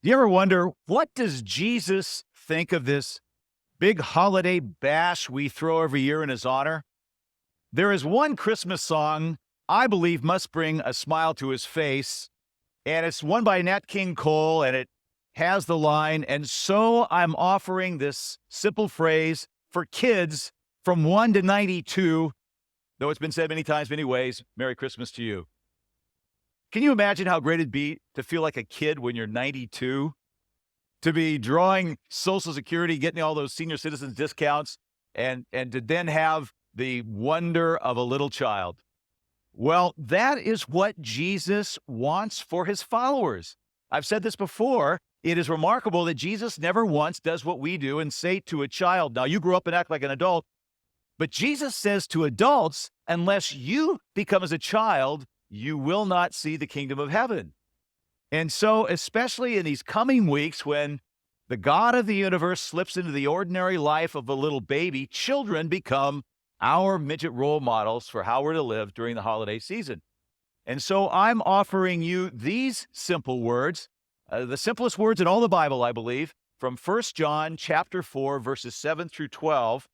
Do you ever wonder, what does Jesus think of this big holiday bash we throw every year in his honor? There is one Christmas song I believe must bring a smile to his face, and it's one by Nat King Cole, and it has the line, "And so I'm offering this simple phrase for kids from 1 to 92, though it's been said many times, many ways, Merry Christmas to you." Can you imagine how great it'd be to feel like a kid when you're 92? To be drawing Social Security, getting all those senior citizens discounts, and to then have the wonder of a little child. Well, that is what Jesus wants for his followers. I've said this before. It is remarkable that Jesus never once does what we do and say to a child, "Now you grow up and act like an adult." But Jesus says to adults, unless you become as a child, you will not see the kingdom of heaven. And so, especially in these coming weeks when the God of the universe slips into the ordinary life of a little baby, children become our midget role models for how we're to live during the holiday season. And so I'm offering you these simple words, the simplest words in all the Bible, I believe, from 1 John chapter 4, verses 7 through 12.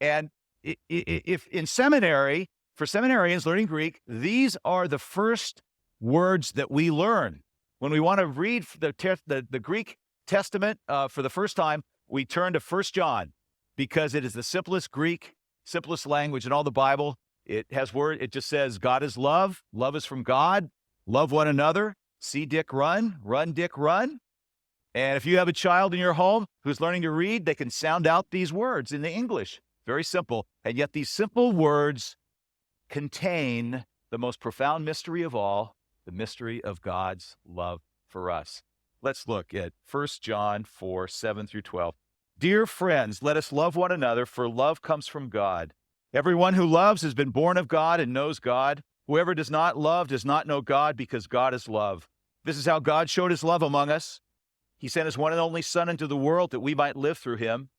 And if in seminary, for seminarians learning Greek, these are the first words that we learn. When we want to read the Greek Testament for the first time, we turn to 1 John because it is the simplest Greek, simplest language in all the Bible. It just says, God is love. Love is from God. Love one another. See Dick run. Run, Dick, run. And if you have a child in your home who's learning to read, they can sound out these words in the English. Very simple. And yet these simple words contain the most profound mystery of all, the mystery of God's love for us. Let's look at 1 John 4, 7 through 12. Dear friends, let us love one another, for love comes from God. Everyone who loves has been born of God and knows God. Whoever does not love does not know God, because God is love. This is how God showed his love among us. He sent his one and only Son into the world that we might live through him.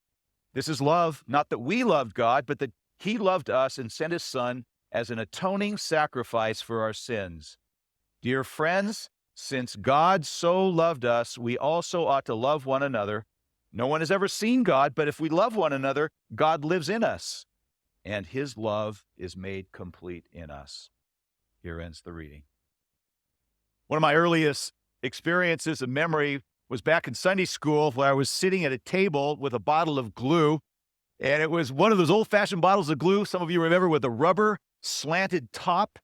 This is love, not that we loved God, but that he loved us and sent his Son as an atoning sacrifice for our sins. Dear friends, since God so loved us, we also ought to love one another. No one has ever seen God, but if we love one another, God lives in us, and his love is made complete in us. Here ends the reading. One of my earliest experiences of memory was back in Sunday school, where I was sitting at a table with a bottle of glue, and it was one of those old-fashioned bottles of glue, some of you remember, with a rubber slanted top,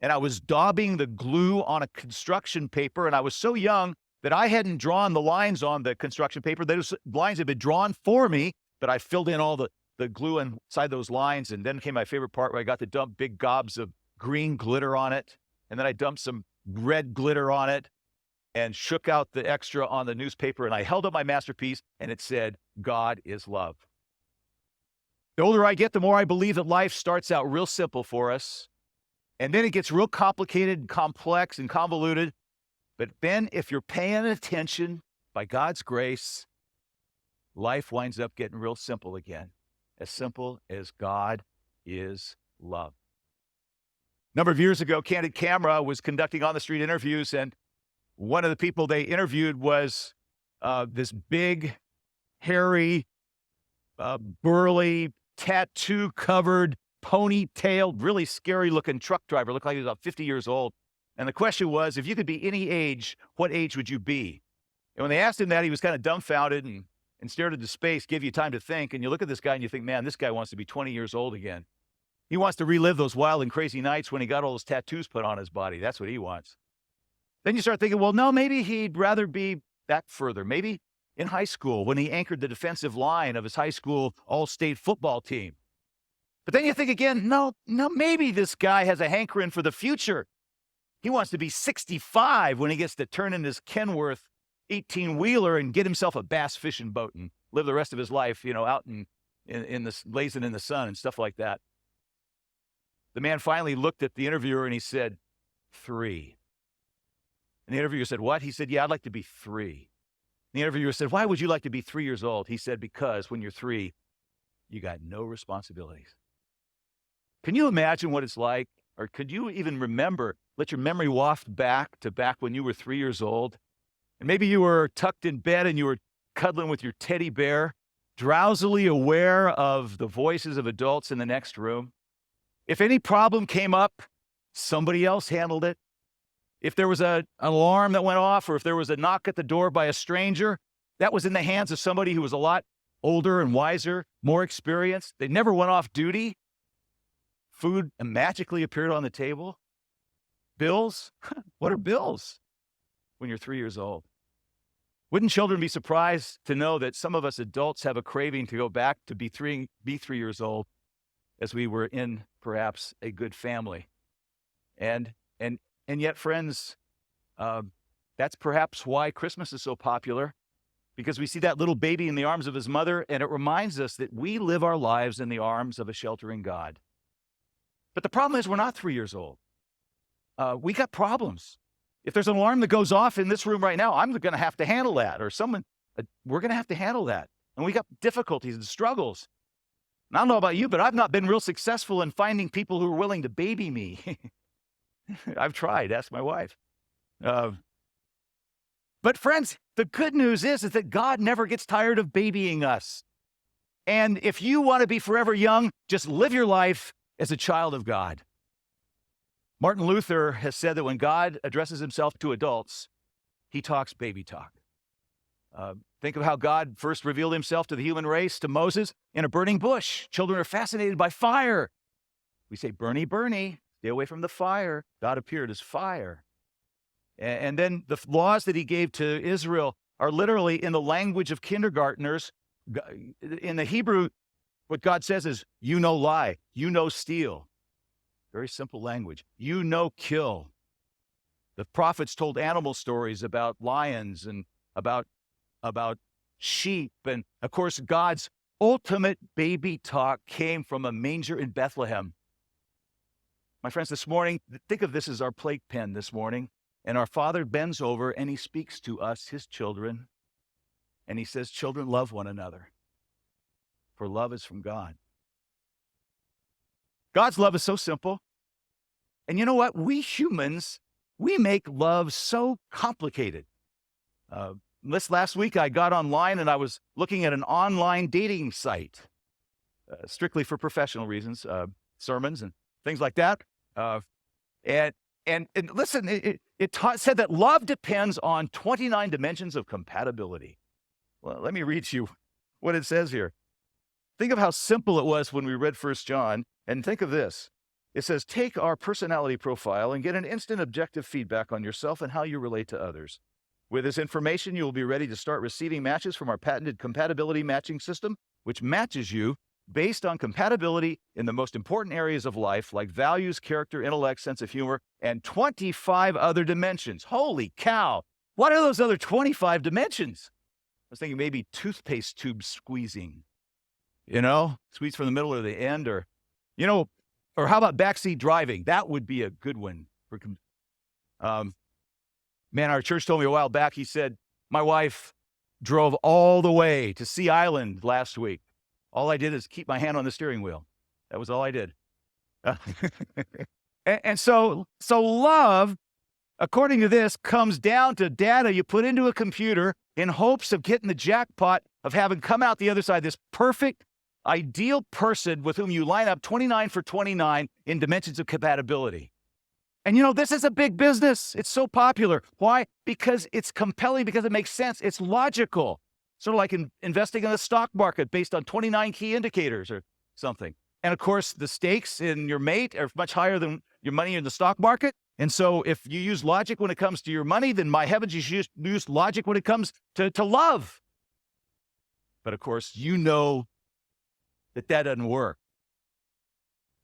and I was daubing the glue on a construction paper, and I was so young that I hadn't drawn the lines on the construction paper. Those lines had been drawn for me, but I filled in all the glue inside those lines, and then came my favorite part where I got to dump big gobs of green glitter on it, and then I dumped some red glitter on it, and shook out the extra on the newspaper, and I held up my masterpiece, and it said, God is love. The older I get, the more I believe that life starts out real simple for us, and then it gets real complicated and complex and convoluted. But then if you're paying attention, by God's grace, life winds up getting real simple again, as simple as God is love. A number of years ago, Candid Camera was conducting on-the-street interviews, and one of the people they interviewed was this big, hairy, burly, tattoo-covered, ponytailed, really scary-looking truck driver. Looked like he was about 50 years old. And the question was, if you could be any age, what age would you be? And when they asked him that, he was kind of dumbfounded and stared into space, give you time to think. And you look at this guy and you think, man, this guy wants to be 20 years old again. He wants to relive those wild and crazy nights when he got all those tattoos put on his body. That's what he wants. Then you start thinking, well, no, maybe he'd rather be back further. Maybe in high school when he anchored the defensive line of his high school all-state football team. But then you think again, no, maybe this guy has a hankering for the future. He wants to be 65 when he gets to turn in his Kenworth 18-wheeler and get himself a bass fishing boat and live the rest of his life, out in the lazing in the sun and stuff like that. The man finally looked at the interviewer and he said, 3. And the interviewer said, what? He said, yeah, I'd like to be 3. The interviewer said, why would you like to be 3 years old? He said, because when you're 3, you got no responsibilities. Can you imagine what it's like? Or could you even remember, let your memory waft back to back when you were 3 years old And maybe you were tucked in bed and you were cuddling with your teddy bear, drowsily aware of the voices of adults in the next room. If any problem came up, somebody else handled it. If there was an alarm that went off, or if there was a knock at the door by a stranger, that was in the hands of somebody who was a lot older and wiser, more experienced. They never went off duty. Food magically appeared on the table. Bills? What are bills when you're 3 years old? Wouldn't children be surprised to know that some of us adults have a craving to go back to be 3 years old, as we were in perhaps a good family? And yet, friends, that's perhaps why Christmas is so popular, because we see that little baby in the arms of his mother, and it reminds us that we live our lives in the arms of a sheltering God. But the problem is we're not 3 years old. We got problems. If there's an alarm that goes off in this room right now, I'm going to have to handle that, or we're going to have to handle that. And we got difficulties and struggles. And I don't know about you, but I've not been real successful in finding people who are willing to baby me. I've tried, ask my wife. But friends, the good news is that God never gets tired of babying us. And if you want to be forever young, just live your life as a child of God. Martin Luther has said that when God addresses himself to adults, he talks baby talk. Think of how God first revealed himself to the human race, to Moses, in a burning bush. Children are fascinated by fire. We say, Bernie, Bernie, stay away from the fire. God appeared as fire. And then the laws that he gave to Israel are literally in the language of kindergartners. In the Hebrew, what God says is, you know lie, you know steal. Very simple language. You know kill. The prophets told animal stories about lions and about sheep. And of course, God's ultimate baby talk came from a manger in Bethlehem. My friends, this morning, think of this as our playpen this morning. And our Father bends over and he speaks to us, his children. And he says, children, love one another, for love is from God. God's love is so simple. And you know what? We humans, we make love so complicated. This last week, I got online and I was looking at an online dating site, strictly for professional reasons, sermons and things like that. And listen, it said that love depends on 29 dimensions of compatibility. Well, let me read you what it says here. Think of how simple it was when we read 1 John, and think of this. It says, take our personality profile and get an instant objective feedback on yourself and how you relate to others. With this information, you will be ready to start receiving matches from our patented compatibility matching system, which matches you based on compatibility in the most important areas of life, like values, character, intellect, sense of humor, and 25 other dimensions. Holy cow. What are those other 25 dimensions? I was thinking maybe toothpaste tube squeezing, squeeze from the middle or the end, or how about backseat driving? That would be a good one. Man, our church told me a while back, he said, my wife drove all the way to Sea Island last week. All I did is keep my hand on the steering wheel. That was all I did. And so love, according to this, comes down to data you put into a computer in hopes of getting the jackpot of having come out the other side, this perfect, ideal person with whom you line up 29 for 29 in dimensions of compatibility. And this is a big business. It's so popular. Why? Because it's compelling, because it makes sense. It's logical. Sort of like investing in the stock market based on 29 key indicators or something. And of course, the stakes in your mate are much higher than your money in the stock market. And so if you use logic when it comes to your money, then my heavens, you should use logic when it comes to love. But of course, that doesn't work,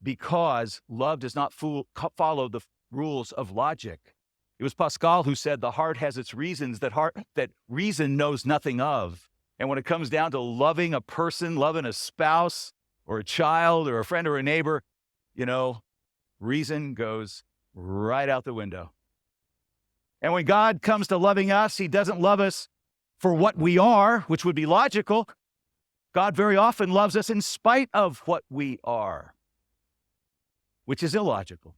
because love does not follow the rules of logic. It was Pascal who said the heart has its reasons that reason knows nothing of. And when it comes down to loving a person, loving a spouse or a child or a friend or a neighbor, reason goes right out the window. And when God comes to loving us, he doesn't love us for what we are, which would be logical. God very often loves us in spite of what we are, which is illogical.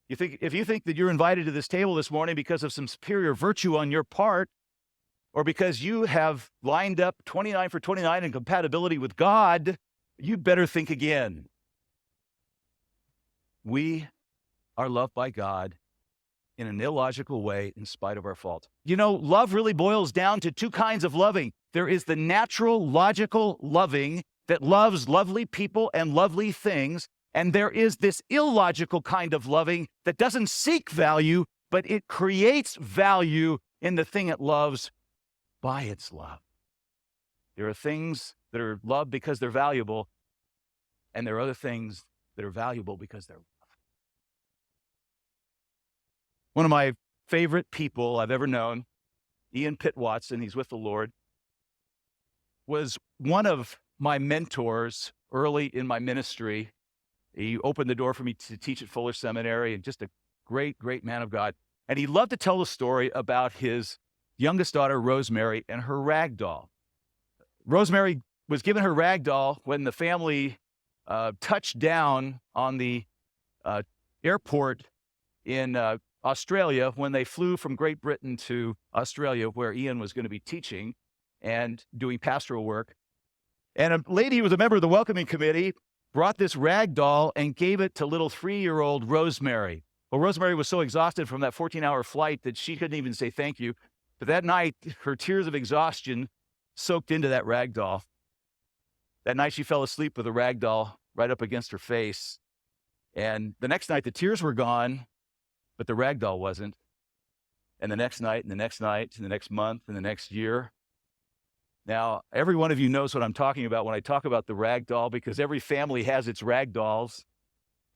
If you think that you're invited to this table this morning because of some superior virtue on your part, or because you have lined up 29 for 29 in compatibility with God, you'd better think again. We are loved by God in an illogical way in spite of our faults. You know, love really boils down to two kinds of loving. There is the natural, logical loving that loves lovely people and lovely things. And there is this illogical kind of loving that doesn't seek value, but it creates value in the thing it loves by its love. There are things that are loved because they're valuable, and there are other things that are valuable because they're loved. One of my favorite people I've ever known, Ian Pitt Watson, he's with the Lord, was one of my mentors early in my ministry. He opened the door for me to teach at Fuller Seminary, and just a great, great man of God. And he loved to tell a story about his youngest daughter, Rosemary, and her ragdoll. Rosemary was given her ragdoll when the family touched down on the airport in Australia, when they flew from Great Britain to Australia, where Ian was going to be teaching and doing pastoral work. And a lady who was a member of the welcoming committee brought this rag doll and gave it to little 3-year-old Rosemary. Well, Rosemary was so exhausted from that 14-hour flight that she couldn't even say thank you. But that night, her tears of exhaustion soaked into that rag doll. That night, she fell asleep with a rag doll right up against her face. And the next night, the tears were gone, but the rag doll wasn't. And the next night, and the next night, and the next month, and the next year. Now, every one of you knows what I'm talking about when I talk about the rag doll, because every family has its rag dolls.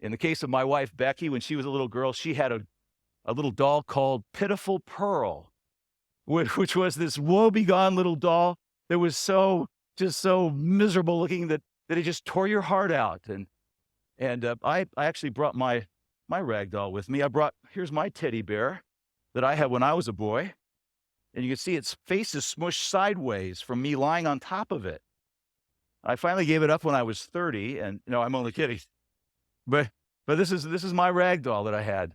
In the case of my wife, Becky, when she was a little girl, she had a little doll called Pitiful Pearl, which was this woebegone little doll that was just so miserable looking that it just tore your heart out. And I actually brought my rag doll with me. Here's my teddy bear that I had when I was a boy. And you can see its face is smushed sideways from me lying on top of it. I finally gave it up when I was 30, and no, I'm only kidding. But this is my rag doll that I had,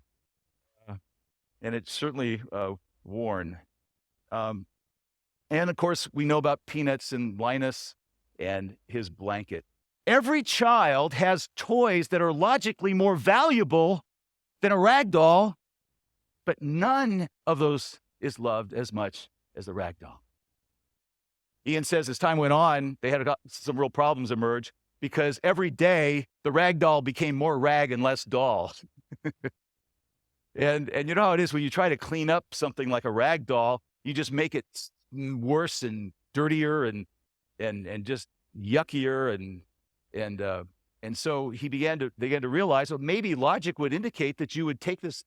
and it's certainly worn. And of course, we know about Peanuts and Linus and his blanket. Every child has toys that are logically more valuable than a rag doll, but none of those is loved as much as the rag doll. Ian says as time went on, they had some real problems emerge because every day the rag doll became more rag and less doll. And you know how it is when you try to clean up something like a rag doll, you just make it worse and dirtier and just yuckier and so they began to realize, well, maybe logic would indicate that you would take this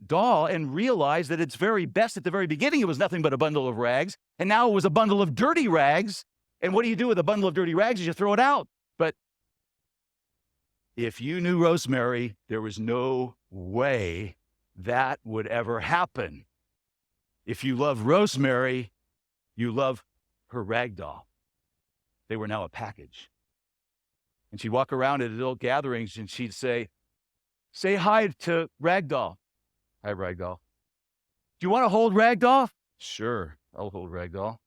doll and realize that its very best at the very beginning, it was nothing but a bundle of rags. And now it was a bundle of dirty rags. And what do you do with a bundle of dirty rags? Is you throw it out. But if you knew Rosemary, there was no way that would ever happen. If you love Rosemary, you love her rag doll. They were now a package. And she'd walk around at adult gatherings and she'd say hi to Ragdoll. Hi, Ragdoll. Do you want to hold Ragdoll? Sure, I'll hold Ragdoll.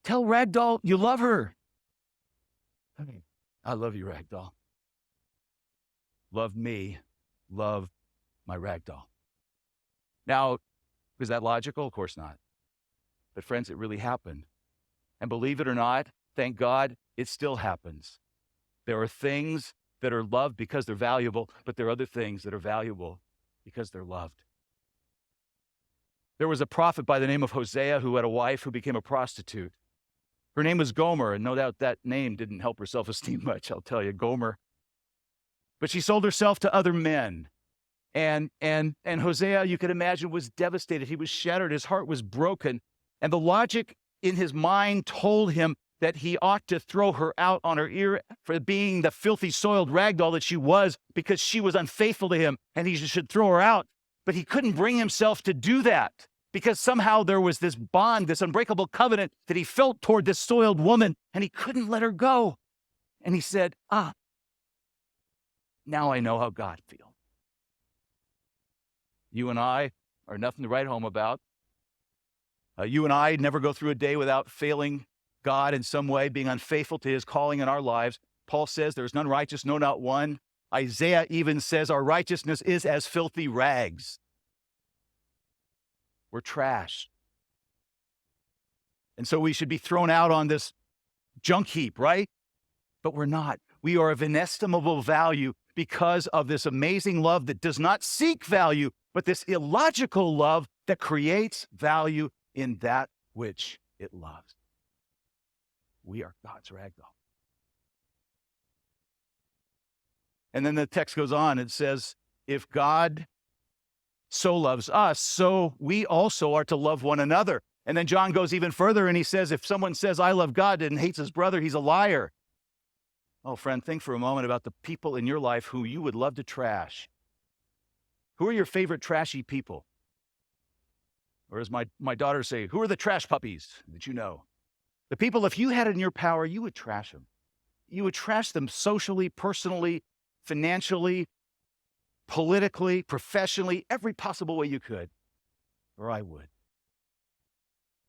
Tell Ragdoll you love her. I love you, Ragdoll. Love me. Love my Ragdoll. Now, is that logical? Of course not. But friends, it really happened. And believe it or not, thank God, it still happens. There are things that are loved because they're valuable, but there are other things that are valuable because they're loved. There was a prophet by the name of Hosea who had a wife who became a prostitute. Her name was Gomer, and no doubt that name didn't help her self-esteem much, I'll tell you, Gomer. But she sold herself to other men. And Hosea, you can imagine, was devastated. He was shattered. His heart was broken. And the logic in his mind told him that he ought to throw her out on her ear for being the filthy, soiled ragdoll that she was, because she was unfaithful to him, and he should throw her out. But he couldn't bring himself to do that because somehow there was this bond, this unbreakable covenant that he felt toward this soiled woman, and he couldn't let her go. And he said, now I know how God feels. You and I are nothing to write home about. You and I never go through a day without failing God in some way, being unfaithful to his calling in our lives. Paul says there's none righteous, no, not one. Isaiah even says our righteousness is as filthy rags. We're trash. And so we should be thrown out on this junk heap, right? But we're not. We are of inestimable value because of this amazing love that does not seek value, but this illogical love that creates value in that which it loves. We are God's ragdoll. And then the text goes on, it says, if God so loves us, so we also are to love one another. And then John goes even further and he says, if someone says, I love God and hates his brother, he's a liar. Oh, friend, think for a moment about the people in your life who you would love to trash. Who are your favorite trashy people? Or as my daughters say, who are the trash puppies that you know? The people, if you had it in your power, you would trash them. You would trash them socially, personally, financially, politically, professionally, every possible way you could, or I would.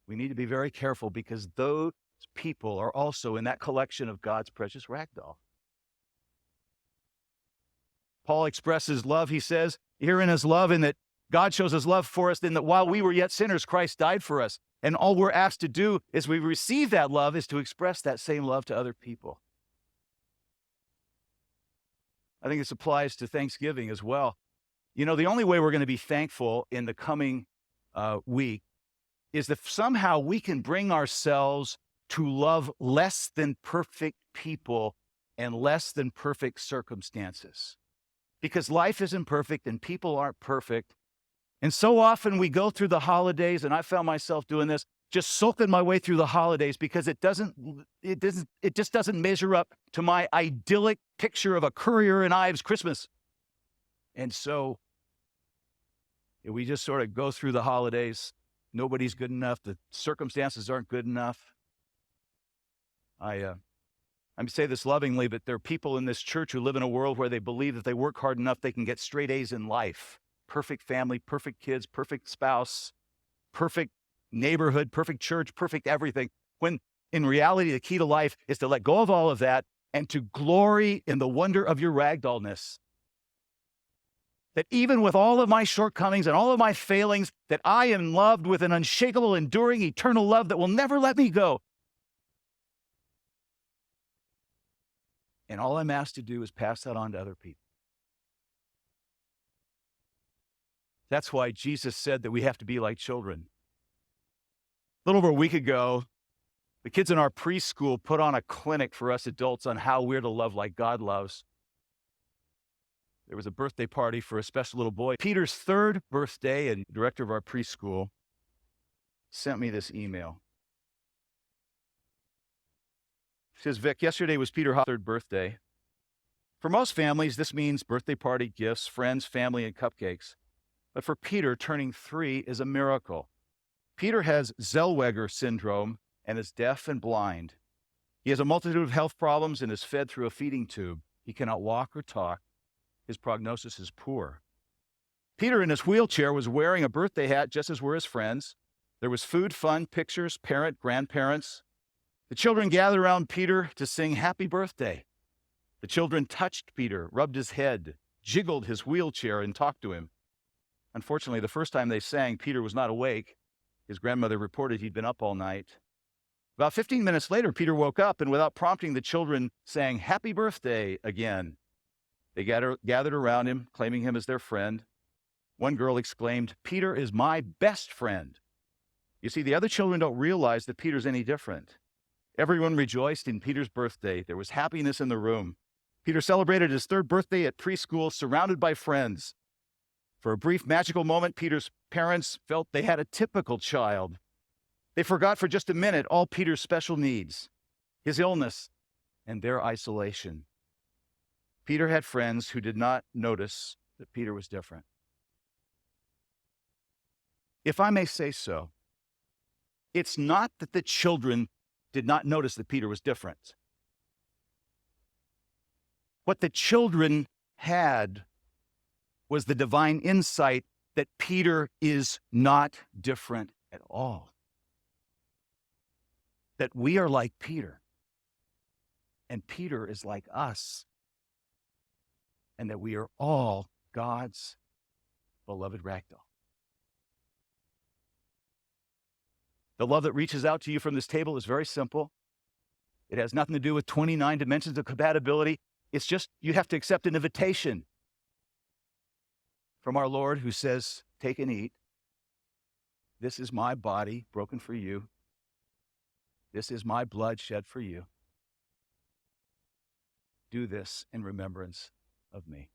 We need to be very careful because those people are also in that collection of God's precious ragdoll. Paul expresses love, he says, herein is love, in that God shows his love for us in that while we were yet sinners, Christ died for us. And all we're asked to do as we receive that love is to express that same love to other people. I think this applies to Thanksgiving as well. You know, the only way we're going to be thankful in the coming week is that somehow we can bring ourselves to love less than perfect people and less than perfect circumstances. Because life isn't perfect and people aren't perfect. And so often we go through the holidays, and I found myself doing this, just sulking my way through the holidays because it just doesn't measure up to my idyllic picture of a Currier and Ives Christmas. And so we just sort of go through the holidays. Nobody's good enough. The circumstances aren't good enough. I say this lovingly, but there are people in this church who live in a world where they believe that they work hard enough, they can get straight A's in life. Perfect family, perfect kids, perfect spouse, perfect neighborhood, perfect church, perfect everything. When in reality, the key to life is to let go of all of that and to glory in the wonder of your ragdollness. That even with all of my shortcomings and all of my failings, that I am loved with an unshakable, enduring, eternal love that will never let me go. And all I'm asked to do is pass that on to other people. That's why Jesus said that we have to be like children. A little over a week ago, the kids in our preschool put on a clinic for us adults on how we're to love like God loves. There was a birthday party for a special little boy. Peter's third birthday, and the director of our preschool sent me this email. She says, Vic, yesterday was Peter's third birthday. For most families, this means birthday party, gifts, friends, family, and cupcakes. But for Peter, turning 3 is a miracle. Peter has Zellweger syndrome and is deaf and blind. He has a multitude of health problems and is fed through a feeding tube. He cannot walk or talk. His prognosis is poor. Peter in his wheelchair was wearing a birthday hat just as were his friends. There was food, fun, pictures, grandparents. The children gathered around Peter to sing happy birthday. The children touched Peter, rubbed his head, jiggled his wheelchair, and talked to him. Unfortunately, the first time they sang, Peter was not awake. His grandmother reported he'd been up all night. About 15 minutes later, Peter woke up, and without prompting, the children sang happy birthday again. They gathered around him, claiming him as their friend. One girl exclaimed, Peter is my best friend. You see, the other children don't realize that Peter's any different. Everyone rejoiced in Peter's birthday. There was happiness in the room. Peter celebrated his third birthday at preschool, surrounded by friends. For a brief magical moment, Peter's parents felt they had a typical child. They forgot for just a minute all Peter's special needs, his illness, and their isolation. Peter had friends who did not notice that Peter was different. If I may say so, it's not that the children did not notice that Peter was different. What the children had was the divine insight that Peter is not different at all. That we are like Peter, and Peter is like us, and that we are all God's beloved ragdoll. The love that reaches out to you from this table is very simple. It has nothing to do with 29 dimensions of compatibility. It's just you have to accept an invitation from our Lord who says, take and eat. This is my body broken for you. This is my blood shed for you. Do this in remembrance of me.